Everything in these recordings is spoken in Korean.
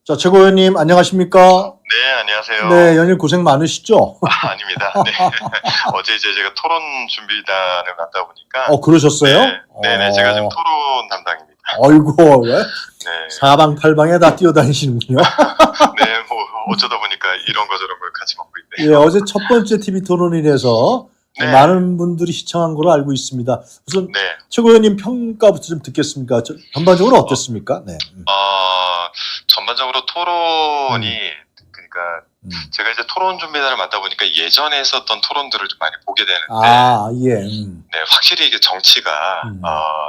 자, 최고위원님, 안녕하십니까? 네, 안녕하세요. 네, 연일 고생 많으시죠? 아닙니다. 네. 어제 이제 제가 토론 준비단을 갔다 보니까. 그러셨어요? 네네, 제가 지금 토론 담당입니다. 아이고, 왜? 네. 사방팔방에 다 뛰어다니시는군요. 네, 뭐 어쩌다 보니까 이런 거 저런 걸 같이 먹고 있네요. 예, 어제 첫 번째 TV 토론이라서 네. 많은 분들이 시청한 걸로 알고 있습니다. 우선 네. 최고위원님 평가부터 좀 듣겠습니까? 전반적으로 어땠습니까? 네. 전반적으로 토론이 그러니까 제가 이제 토론 준비단을 맡다 보니까 예전에 했었던 토론들을 좀 많이 보게 되는데, 예. 네, 확실히 이게 정치가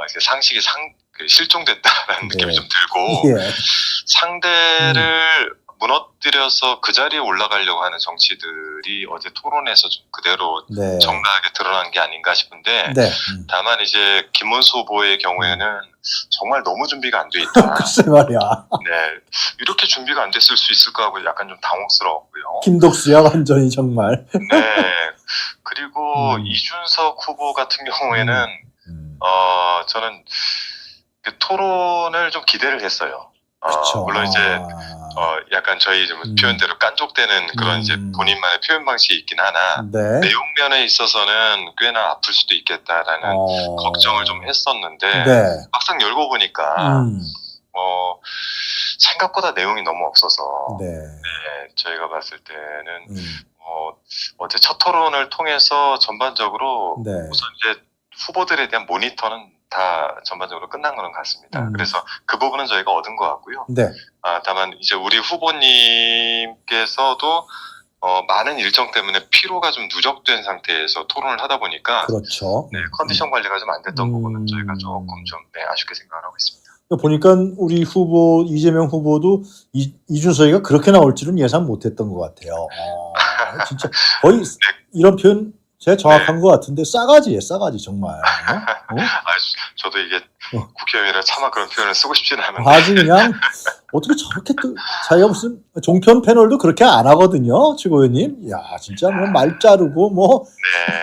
이제 상식이 실종됐다라는 네. 느낌이 좀 들고, 예. 상대를 무너뜨려서 그 자리에 올라가려고 하는 정치들이 어제 토론에서 좀 그대로 네. 정나하게 드러난 게 아닌가 싶은데, 네. 다만 이제 김문수 후보의 경우에는 정말 너무 준비가 안 돼 있다. 글쎄 말이야. 네, 이렇게 준비가 안 됐을 수 있을까 하고 약간 좀 당혹스러웠고요. 김독수야, 완전히 정말. 네, 그리고 이준석 후보 같은 경우에는 저는 그 토론을 좀 기대를 했어요. 그쵸. 물론 이제 약간 저희 좀 표현대로 깐족되는 그런 이제 본인만의 표현 방식이 있긴 하나, 네. 내용면에 있어서는 꽤나 아플 수도 있겠다라는 걱정을 좀 했었는데, 네. 막상 열고 보니까 생각보다 내용이 너무 없어서, 네. 저희가 봤을 때는 어제 첫 토론을 통해서 전반적으로 네. 우선 이제 후보들에 대한 모니터는 다 전반적으로 끝난 거는 같습니다. 그래서 그 부분은 저희가 얻은 것 같고요. 네. 다만 이제 우리 후보님께서도 많은 일정 때문에 피로가 좀 누적된 상태에서 토론을 하다 보니까, 그렇죠. 네, 컨디션 관리가 좀 안 됐던 부분은 저희가 조금 좀 아쉽게 생각을 하고 있습니다. 보니까 우리 후보 이재명 후보도 이준석이가 그렇게 나올 줄은 예상 못했던 것 같아요. 진짜 거의 이런 표현 제가 정확한 것 같은데 싸가지예요, 싸가지 정말. 저도 이게 국회의원이라 차마 그런 표현을 쓰고 싶지는 않은데. 아주 그냥 어떻게 저렇게 또 자기가 무슨 종편 패널도 그렇게 안 하거든요, 최고위원님. 야, 진짜 뭐 말 자르고 뭐. 네.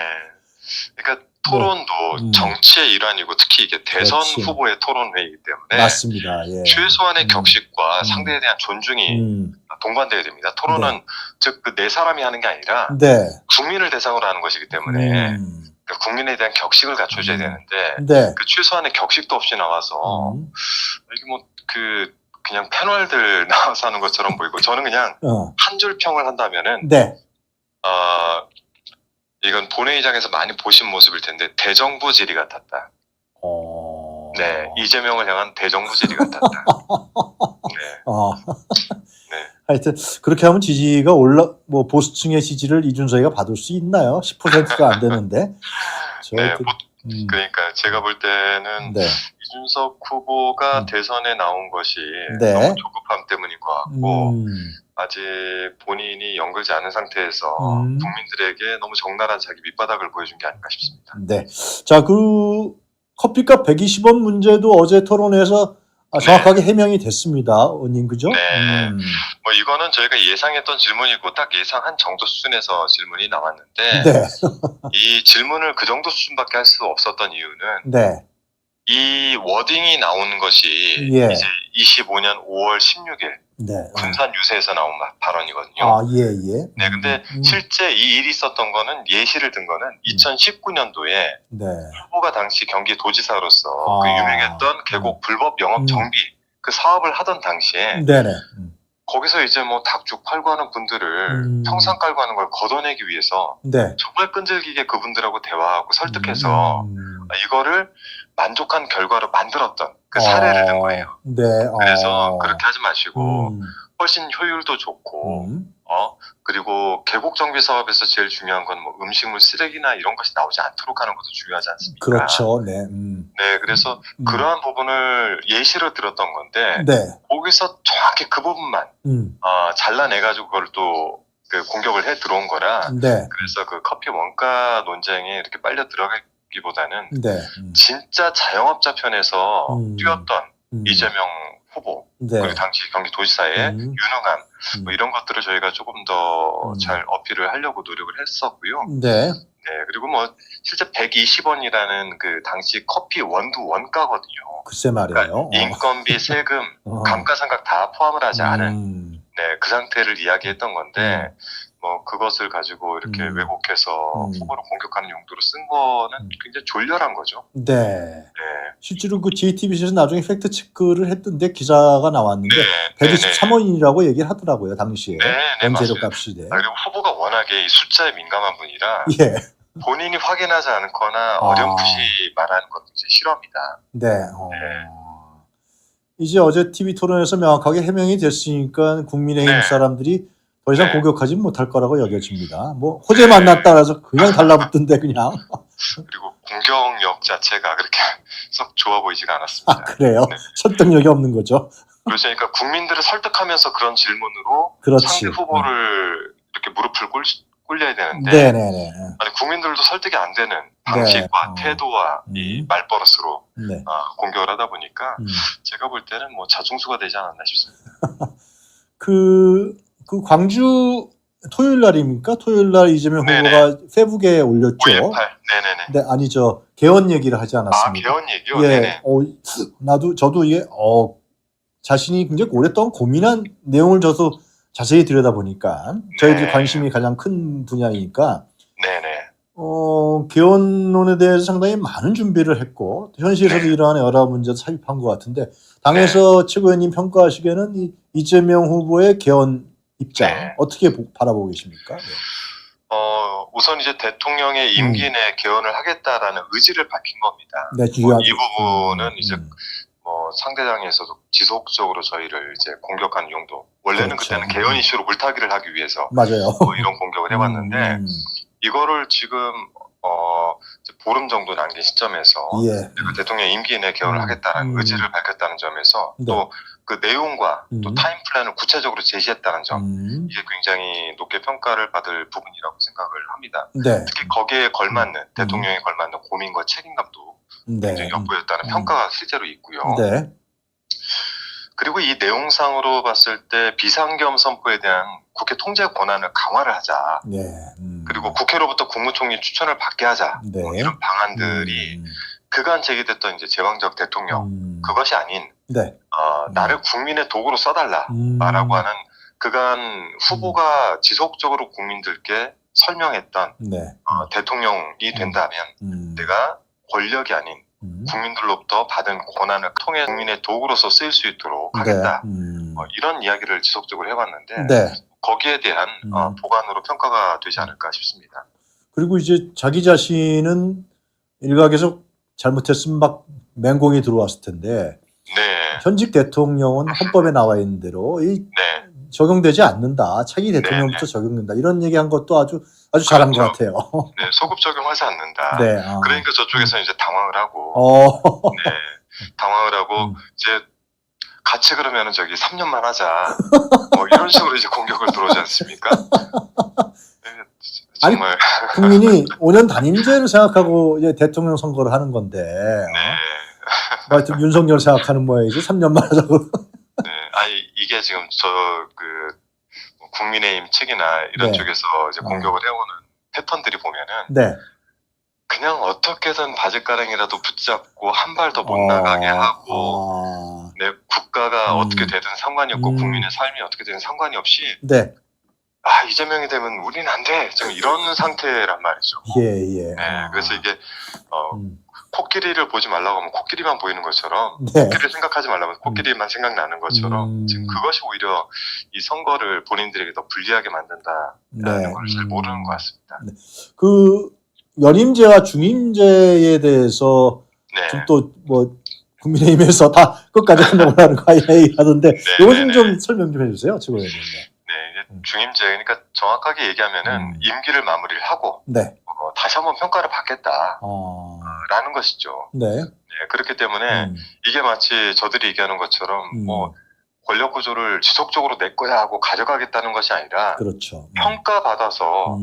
그러니까 토론도 정치의 일환이고 특히 이게 대선 후보의 토론 회의이기 때문에 맞습니다. 예. 최소한의 격식과 상대에 대한 존중이 동반돼야 됩니다. 토론은 즉 그 네 사람이 하는 게 아니라 국민을 대상으로 하는 것이기 때문에 그러니까 국민에 대한 격식을 갖춰줘야 되는데 그 최소한의 격식도 없이 나와서 이게 뭐 그냥 패널들 나와서 하는 것처럼 보이고, 저는 그냥 한 줄 평을 한다면은 이건 본회의장에서 많이 보신 모습일 텐데 대정부 질의 같았다. 네, 이재명을 향한 대정부 질의 같았다. 네. 하여튼 그렇게 하면 지지가 뭐 보수층의 지지를 이준석이가 받을 수 있나요? 10%가 안 되는데. 네, 그러니까 제가 볼 때는 이준석 후보가 대선에 나온 것이 너무 조급함 때문인 것 같고, 아직 본인이 연결지 않은 상태에서 국민들에게 너무 적나라한 자기 밑바닥을 보여준 게 아닌가 싶습니다. 네. 자, 그 커피값 120원 문제도 어제 토론에서 정확하게 해명이 됐습니다, 의원님, 그죠? 네. 뭐 이거는 저희가 예상했던 질문이고 딱 예상한 정도 수준에서 질문이 나왔는데, 이 질문을 그 정도 수준밖에 할 수 없었던 이유는 이 워딩이 나오는 것이 이제 25년 5월 16일 군산 유세에서 나온 발언이거든요. 네, 근데 실제 이 일이 있었던 거는, 예시를 든 거는 2019년도에 후보가 당시 경기도지사로서 그 유명했던 계곡 불법 영업 정비 그 사업을 하던 당시에 거기서 이제 뭐 닭죽 팔고 하는 분들을 평상 깔고 하는 걸 걷어내기 위해서 정말 끈질기게 그분들하고 대화하고 설득해서 이거를 만족한 결과로 만들었던 그 사례를 든 거예요. 그래서 그렇게 하지 마시고 훨씬 효율도 좋고 그리고 계곡 정비 사업에서 제일 중요한 건 뭐 음식물 쓰레기나 이런 것이 나오지 않도록 하는 것도 중요하지 않습니까? 그렇죠. 네, 그래서 그러한 부분을 예시로 들었던 건데 거기서 정확히 그 부분만 잘라내가지고 그걸 또 그 공격을 해 들어온 거라. 그래서 그 커피 원가 논쟁에 이렇게 빨려 들어가기보다는 진짜 자영업자 편에서 뛰었던 이재명 후보, 그리고 당시 경기도지사의 유능함, 뭐 이런 것들을 저희가 조금 더 잘 어필을 하려고 노력을 했었고요. 네, 그리고 뭐 실제 120원이라는 그 당시 커피 원두 원가거든요. 글쎄 말이에요. 그러니까 인건비, 세금, 감가상각 다 포함을 하지 않은 네, 그 상태를 이야기했던 건데 뭐 그것을 가지고 이렇게 왜곡해서 후보를 공격하는 용도로 쓴 거는 굉장히 졸렬한 거죠. 네. 네. 실제로 그 JTBC에서 나중에 팩트 체크를 했던데 기사가 나왔는데 네, 123원이라고 얘기를 하더라고요, 당시에. 원재료 맞습니다. 값이. 네. 그리고 후보가 워낙에 이 숫자에 민감한 분이라 예. 본인이 확인하지 않거나 어렴풋이 말하는 것도 이제 싫어합니다. 네. 이제 어제 TV 토론에서 명확하게 해명이 됐으니까 국민의힘 사람들이 더 이상 공격하지 못할 거라고 여겨집니다. 뭐 호재 만났다 그래서 그냥 달라붙던데 그냥. 그리고 공격력 자체가 그렇게 썩 좋아 보이지가 않았습니다. 아, 그래요? 네. 설득력이 없는 거죠. 그렇죠. 그러니까 국민들을 설득하면서 그런 질문으로 상대 후보를 이렇게 무릎을 꿇려야 되는데 네네네. 아니, 국민들도 설득이 안 되는 방식과 태도와 이 말버릇으로 공격을 하다 보니까 제가 볼 때는 뭐 자중수가 되지 않았나 싶습니다. 그 광주 토요일 날입니까? 토요일 날 이재명 후보가 페북에 올렸죠. 5.18. 네네네. 네, 아니죠. 개헌 얘기를 하지 않았습니까? 개헌 얘기요? 예. 네네. 저도 이게 자신이 굉장히 오랫동안 고민한 내용을 저도 자세히 들여다보니까 저희들 관심이 가장 큰 분야이니까 네네. 개헌론에 대해서 상당히 많은 준비를 했고 현실에서도 이러한 여러 문제도 삽입한 것 같은데 당에서 최고위원님 평가하시기에는 이 이재명 후보의 개헌 입장 어떻게 바라보고 계십니까? 네. 우선 이제 대통령의 임기 내 개헌을 하겠다라는 의지를 밝힌 겁니다. 네, 이 부분은 이제 상대당에서도 지속적으로 저희를 이제 공격하는 용도. 원래는 그때는 개헌 이슈로 물타기를 하기 위해서 맞아요. 이런 공격을 해왔는데 이거를 지금 보름 정도 남긴 시점에서 대통령 임기 내 개헌을 하겠다는 의지를 밝혔다는 점에서 또 그 내용과 또 타임 플랜을 구체적으로 제시했다는 점 이게 굉장히 높게 평가를 받을 부분이라고 생각을 합니다. 특히 거기에 걸맞는 대통령에 걸맞는 고민과 책임감도 굉장히 엿보였다는 평가가 실제로 있고요. 그리고 이 내용상으로 봤을 때 비상계엄 선포에 대한 국회 통제 권한을 강화를 하자. 그리고 국회로부터 국무총리 추천을 받게 하자. 뭐 이런 방안들이 그간 제기됐던 이제 제왕적 대통령 그것이 아닌 나를 국민의 도구로 써달라라고 하는 그간 후보가 지속적으로 국민들께 설명했던 대통령이 된다면 내가 권력이 아닌 국민들로부터 받은 권한을 통해 국민의 도구로서 쓰일 수 있도록 하겠다. 이런 이야기를 지속적으로 해왔는데 거기에 대한 보관으로 평가가 되지 않을까 싶습니다. 그리고 이제 자기 자신은 일각에서 잘못했으면 막 맹공이 들어왔을 텐데 현직 대통령은 헌법에 나와 있는 대로 적용되지 않는다. 차기 대통령부터 적용된다. 이런 얘기한 것도 아주 잘한 것 같아요. 소급 적용하지 않는다. 그러니까 저쪽에서 이제 당황을 하고, 당황을 하고 이제 같이 그러면은 저기 3년만 하자. 뭐 이런 식으로 이제 공격을 들어오지 않습니까? 정말. 아니, 국민이 5년 단임제를 생각하고 이제 대통령 선거를 하는 건데. 하여튼 윤석열 생각하는 모양이지 3년만 하자고. 아니 이게 지금 국민의힘 측이나 이런 쪽에서 이제 공격을 해오는 패턴들이 보면은 그냥 어떻게든 바짓가랑이라도 붙잡고 한 발 더 못 나가게 하고 국가가 어떻게 되든 상관이 없고 국민의 삶이 어떻게 되든 상관이 없이 이재명이 되면 우린 안 돼. 좀 이런 상태란 말이죠. 그래서 이게 코끼리를 보지 말라고 하면 코끼리만 보이는 것처럼 코끼리를 생각하지 말라고 하면 코끼리만 생각나는 것처럼 지금 그것이 오히려 이 선거를 본인들에게 더 불리하게 만든다는 걸 잘 모르는 것 같습니다. 그 연임제와 중임제에 대해서 지금 또 뭐 국민의힘에서 다 끝까지 한다고 하는 거 하던데 이거 좀 설명 좀 해주세요, 최고위원님. 중임제 그러니까 정확하게 얘기하면은 임기를 마무리를 하고 다시 한번 평가를 받겠다라는 것이죠. 그렇기 때문에 이게 마치 저들이 얘기하는 것처럼 뭐 권력 구조를 지속적으로 내 거야 하고 가져가겠다는 것이 아니라 평가받아서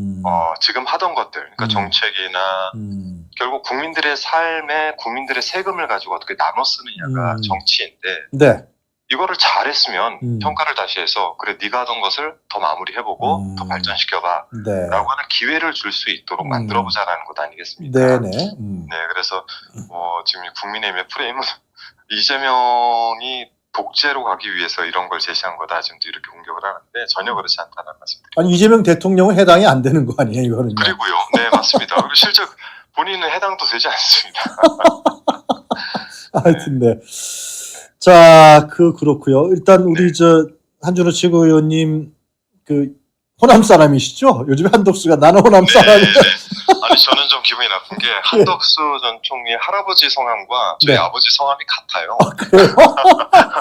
지금 하던 것들 그러니까 정책이나 결국 국민들의 삶에 국민들의 세금을 가지고 어떻게 나눠 쓰느냐가 정치인데 이거를 잘했으면 평가를 다시 해서 그래 네가 하던 것을 더 마무리해보고 더 발전시켜봐 네. 라고 하는 기회를 줄 수 있도록 만들어보자라는 것 아니겠습니까? 네네. 네, 그래서 지금 국민의힘의 프레임은 이재명이 독재로 가기 위해서 이런 걸 제시한 거다 지금도 이렇게 공격을 하는데 전혀 그렇지 않다는 말씀드립니다. 아니 이재명 대통령은 해당이 안 되는 거 아니에요 이거는요? 그리고요, 네 맞습니다. 그리고 실제 본인은 해당도 되지 않습니다. 하여튼 네. 자, 그렇고요. 일단 우리 한준호 최고위원님 호남 사람이시죠? 요즘에 한덕수가 나는 호남 사람이다. 아니 저는 좀 기분이 나쁜 게 한덕수 전 총리 할아버지 성함과 저희 아버지 성함이 같아요. 그래요?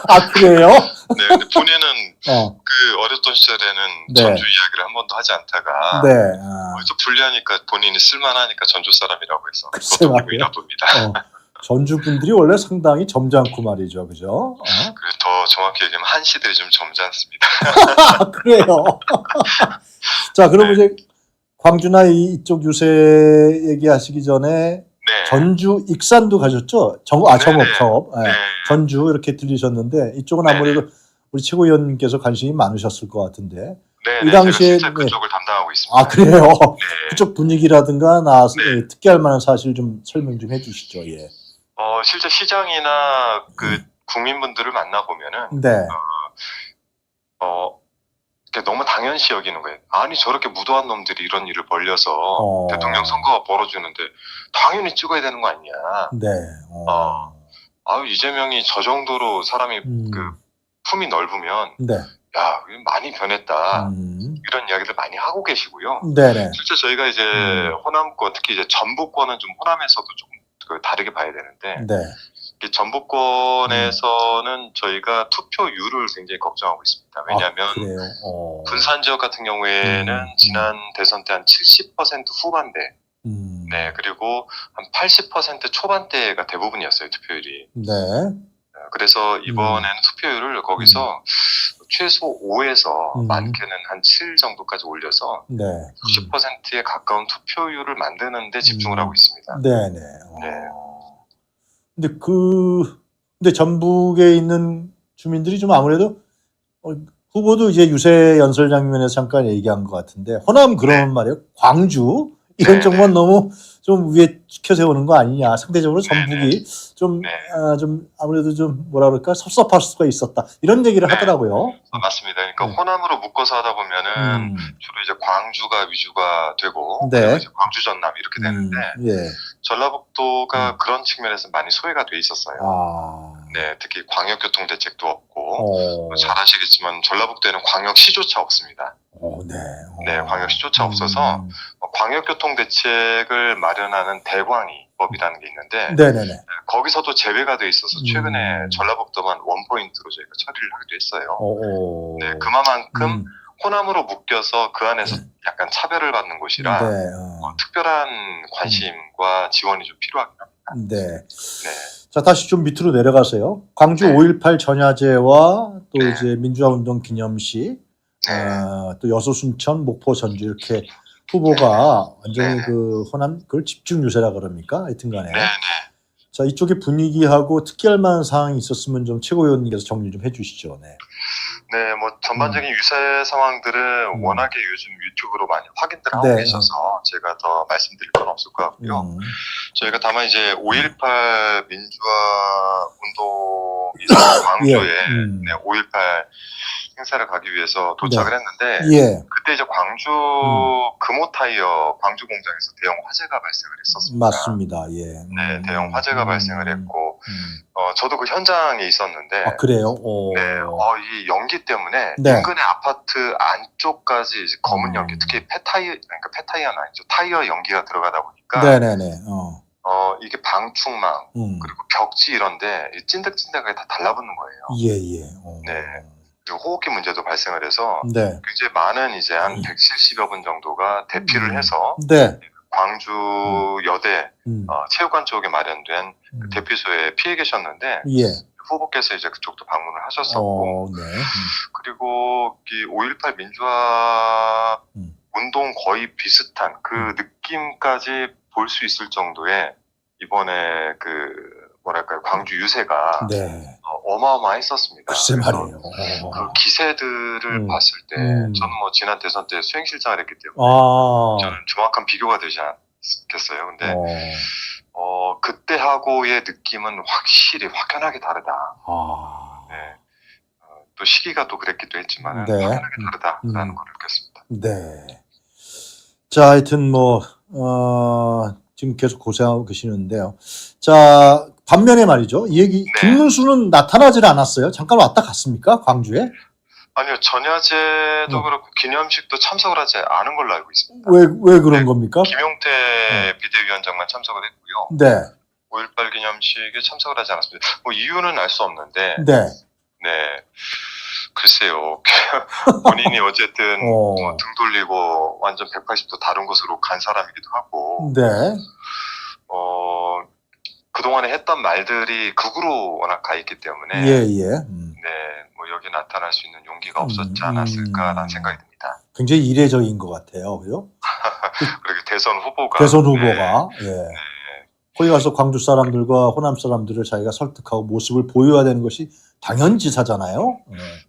아 그래요? 네, 근데 본인은 그 어렸던 시절에는 전주 이야기를 한 번도 하지 않다가 또 불리하니까 본인이 쓸만하니까 전주 사람이라고 해서 그것도 기분이 나쁩니다. 전주 분들이 원래 상당히 점잖고 말이죠, 그죠? 더 정확히 얘기하면 한시들이 좀 점잖습니다. 그래요. 자, 그럼 이제 광주나 이쪽 유세 얘기하시기 전에 전주 익산도 가셨죠? 정읍. 전주 이렇게 들리셨는데 이쪽은 아무래도 우리 최고위원님께서 관심이 많으셨을 것 같은데. 이 당시에 제가 그쪽을 담당하고 있습니다. 아 그래요? 그쪽 분위기라든가 특기할 만한 사실 좀 설명 좀 해주시죠. 예. 실제 시장이나 그 국민분들을 만나 보면은 너무 당연시 여기는 거예요. 아니 저렇게 무도한 놈들이 이런 일을 벌려서 대통령 선거가 벌어지는데 당연히 찍어야 되는 거 아니냐. 이재명이 저 정도로 사람이 품이 넓으면 야 많이 변했다. 이런 이야기들 많이 하고 계시고요. 실제 저희가 이제 호남권 특히 이제 전북권은 좀 호남에서도 좀 다르게 봐야 되는데 전북권에서는 저희가 투표율을 굉장히 걱정하고 있습니다. 왜냐하면 군산 지역 같은 경우에는 지난 대선 때 한 70% 후반대, 그리고 한 80% 초반대가 대부분이었어요 투표율이. 그래서 이번에는 투표율을 거기서 최소 5에서 많게는 한 7 정도까지 올려서 90%에 가까운 투표율을 만드는 데 집중을 하고 있습니다. 근데 전북에 있는 주민들이 좀 아무래도 후보도 이제 유세 연설 장면에서 잠깐 얘기한 것 같은데 호남 그러면 말이에요. 광주 이런 쪽만 너무 좀 위에 시켜 세우는 거 아니냐. 상대적으로 전북이 좀 아무래도 좀 뭐라 그럴까 섭섭할 수가 있었다. 이런 얘기를 하더라고요. 맞습니다. 그러니까 호남으로 묶어서 하다 보면은 주로 이제 광주가 위주가 되고 그리고 이제 광주 전남 이렇게 되는데 전라북도가 그런 측면에서 많이 소외가 돼 있었어요. 특히 광역교통 대책도 없고 잘 아시겠지만 전라북도에는 광역시조차 없습니다. 광역시조차 없어서 광역교통 대책을 마련하는 대광이법이라는 게 있는데 거기서도 제외가 돼 있어서 최근에 전라북도만 원포인트로 저희가 처리를 하기도 했어요. 그만큼 호남으로 묶여서 그 안에서 약간 차별을 받는 곳이라 특별한 관심과 지원이 좀 필요하긴 합니다. 자, 다시 좀 밑으로 내려가세요. 광주 5.18 전야제와 또 이제 민주화운동 기념식, 또 여수, 순천, 목포, 전주 이렇게 후보가 완전히 그 호남 그걸 집중 유세라 그럽니까? 하여튼간에. 자, 이쪽의 분위기하고 특이할 만한 사항이 있었으면 좀 최고위원님께서 정리 좀 해주시죠. 뭐 전반적인 유세 상황들은 워낙에 요즘 유튜브로 많이 확인들 하고 계셔서 제가 더 말씀드릴 건 없을 것 같고요. 저희가 다만 이제 5.18 민주화 운동이 있었던 광주에 5.18 행사를 가기 위해서 도착을 했는데 그때 이제 광주 금호타이어 광주 공장에서 대형 화재가 발생을 했었습니다. 맞습니다. 대형 화재가 발생을 했고 저도 그 현장에 있었는데 그래요? 이 연기 때문에 인근의 아파트 안쪽까지 이제 검은 연기, 특히 폐타이어는 아니죠. 타이어 연기가 들어가다 보니까 이게 방충망 그리고 벽지 이런데 찐득찐득하게 다 달라붙는 거예요. 그리고 호흡기 문제도 발생을 해서 굉장히 많은 이제 한 170여 분 정도가 대피를 해서 광주 여대 체육관 쪽에 마련된 그 대피소에 피해 계셨는데 후보께서 이제 그쪽도 방문을 하셨었고 그리고 이 5.18 민주화 운동 거의 비슷한 그 느낌까지 볼 수 있을 정도의 이번에 그 뭐랄까요, 광주 유세가 네. 어마어마했었습니다. 글쎄 그래서 말이에요. 그 기세들을 봤을 때 저는 뭐 지난 대선 때 수행실장을 했기 때문에 저는 정확한 비교가 되지 않겠어요. 근데 그때하고의 느낌은 확연하게 다르다. 네. 또 시기가 또 그랬기도 했지만 네. 확연하게 다르다라는 걸 느꼈습니다. 네. 자, 하여튼 뭐 지금 계속 고생하고 계시는데요. 자, 반면에 말이죠. 이 얘기 네. 김문수는 나타나질 않았어요. 잠깐 왔다 갔습니까? 광주에? 아니요, 전야제도 그렇고 기념식도 참석을 하지 않은 걸로 알고 있습니다. 왜 그런 겁니까? 김용태 비대위원장만 참석을 했고요. 네. 5.18 기념식에 참석을 하지 않았습니다. 뭐 이유는 알 수 없는데, 네. 네, 글쎄요. 본인이 어쨌든 뭐 등 돌리고 완전 180도 다른 곳으로 간 사람이기도 하고, 네. 그동안에 했던 말들이 극으로 워낙 가 있기 때문에, 예. 네, 뭐 여기 나타날 수 있는 용기가 없었지 않았을까라는 생각이 듭니다. 굉장히 이례적인 것 같아요. 그죠? 그리고 대선 후보가. 예. 거기 가서 광주 사람들과 호남 사람들을 자기가 설득하고 모습을 보여야 되는 것이 당연지사잖아요.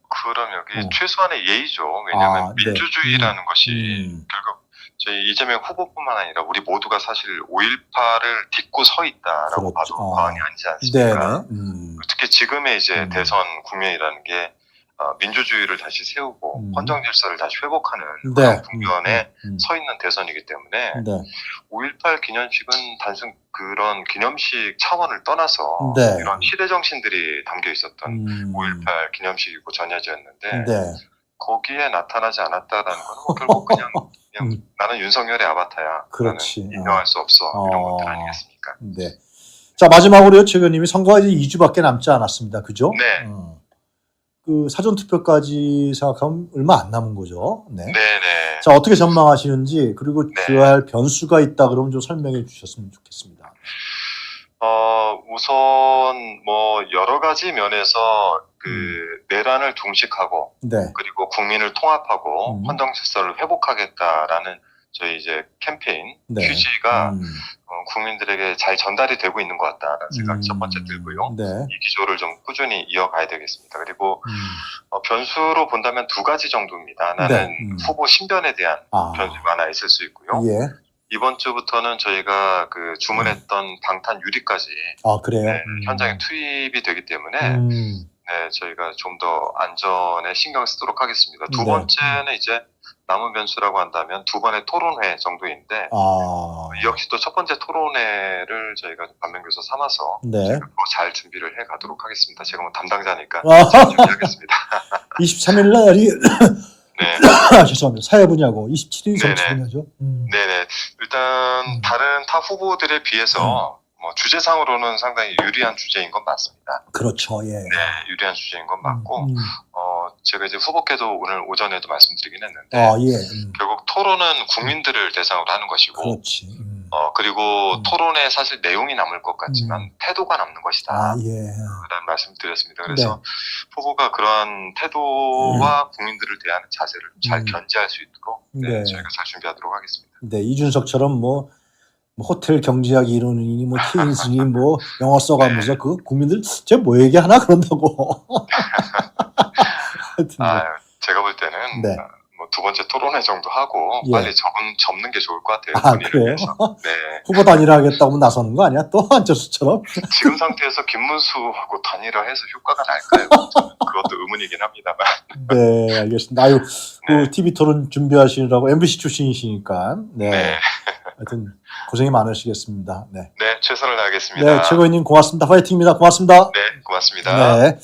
그럼 여기 최소한의 예의죠. 왜냐하면 민주주의라는 것이 결국 저희 이재명 후보뿐만 아니라 우리 모두가 사실 5.18을 딛고 서 있다라고 봐도 과언이 아니지 않습니까? 특히 지금의 이제 대선 국면이라는 게 민주주의를 다시 세우고 헌정 질서를 다시 회복하는 그런 국면에 서 있는 대선이기 때문에 5.18 기념식은 단순 그런 기념식 차원을 떠나서 이런 시대 정신들이 담겨 있었던 5.18 기념식이고 전야제였는데 거기에 나타나지 않았다라는 건 결국 그냥 나는 윤석열의 아바타야. 그렇지. 나는 인정할 수 없어. 이런 것들 아니겠습니까? 네. 자, 마지막으로요, 최 의원님이 선거가 이제 2주밖에 남지 않았습니다. 그죠? 네. 그 사전투표까지 생각하면 얼마 안 남은 거죠. 네. 네네. 자, 어떻게 전망하시는지, 그리고 주의할 변수가 있다 그러면 좀 설명해 주셨으면 좋겠습니다. 우선 뭐 여러 가지 면에서 그 내란을 종식하고 그리고 국민을 통합하고 헌정 질서를 회복하겠다라는 저희 이제 캠페인 취지가 국민들에게 잘 전달이 되고 있는 것 같다라는 생각이 첫 번째 들고요. 이 기조를 좀 꾸준히 이어가야 되겠습니다. 그리고 변수로 본다면 두 가지 정도입니다. 하나는 후보 신변에 대한 변수가 하나 있을 수 있고요. 이번 주부터는 저희가 그 주문했던 방탄 유리까지 현장에 투입이 되기 때문에 저희가 좀 더 안전에 신경을 쓰도록 하겠습니다. 두 번째는 이제 남은 변수라고 한다면 두 번의 토론회 정도인데 이 역시 또 첫 번째 토론회를 저희가 반면교사 삼아서 잘 준비를 해가도록 하겠습니다. 제가 뭐 담당자니까 잘 준비하겠습니다. 23일 날이 죄송합니다. 사회분야고 27일이 정치분야죠. 네네. 일단 다른 타 후보들에 비해서 뭐 주제상으로는 상당히 유리한 주제인 건 맞습니다. 그렇죠. 예. 네, 유리한 주제인 건 맞고 제가 이제 후보께도 오늘 오전에도 말씀드리긴 했는데 결국 토론은 국민들을 대상으로 하는 것이고 그리고 토론에 사실 내용이 남을 것 같지만 태도가 남는 것이다 라는 말씀드렸습니다. 그래서 후보가 그러한 태도와 국민들을 대하는 자세를 잘 견지할 수 있도록 저희가 잘 준비하도록 하겠습니다. 네, 이준석처럼 뭐 호텔 경제학 이론이니 뭐 케인스니 뭐 영어 써가면서 그 국민들 제가 뭐 얘기하나 그런다고. 제가 볼 때는 뭐 두 번째 토론회 정도 하고 빨리 접는 게 좋을 것 같아요. 그래요? 네. 후보 단일화하겠다고 나서는 거 아니야? 또 안철수처럼? 지금 상태에서 김문수하고 단일화해서 효과가 날까요? 그것도 의문이긴 합니다만. 네, 알겠습니다. 아유, 그 TV 토론 준비하시느라고 MBC 출신이시니까. 하여튼 고생이 많으시겠습니다. 네, 최선을 다하겠습니다. 네, 최고위원님 고맙습니다. 화이팅입니다. 고맙습니다. 네, 고맙습니다. 네.